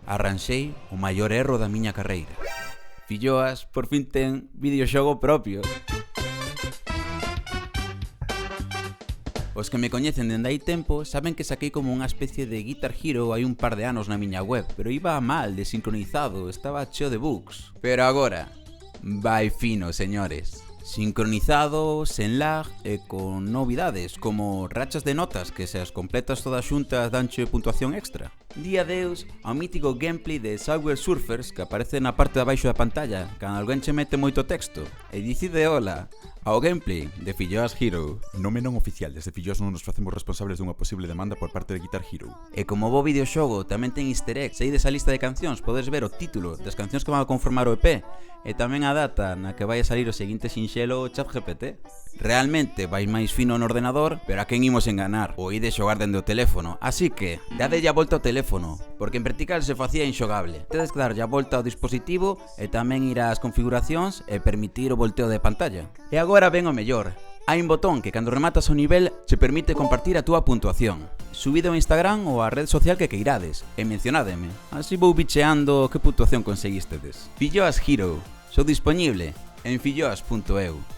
arranxei o maior erro da miña carreira. Filloas por fin ten videoxogo propio. Os que me coñecen dende hai tempo saben que saquei como unha especie de Guitar Hero hai un par de anos na miña web, pero iba mal, desincronizado, estaba cheo de bugs. Pero agora, vai fino, señores. Sincronizado, sen lag e con novidades como rachas de notas que se as completas todas xuntas danche puntuación extra. Di adeus ao mítico gameplay de Subway Surfers que aparece na parte de abaixo da pantalla cando alguén che mete moito texto e dicide hola ao gameplay de Filloas Hero. Nome non oficial, desde Filloas non nos facemos responsables dunha posible demanda por parte de Guitar Hero. E como o bo videoxogo tamén ten easter eggs, aí desa lista de cancións podes ver o título das cancións que van a conformar o EP e tamén a data na que vai a salir o seguinte sinxelo ChatGPT. Realmente vais máis fino no ordenador, pero a quen imos enganar? O ide xogar dende o teléfono, así que dadelle a volta ao teléfono, porque en vertical se facía inxogable. Tedes que darlle a volta ao dispositivo e tamén ir ás configuracións e permitir o volteo de pantalla. E agora ven o mellor. Hai un botón que cando rematas o nivel che permite compartir a túa puntuación. Subido ao Instagram ou á rede social que queirades e mencionádeme. Así vou bicheando que puntuación conseguistedes. Filloas Hero. Sou disponible en filloas.eu.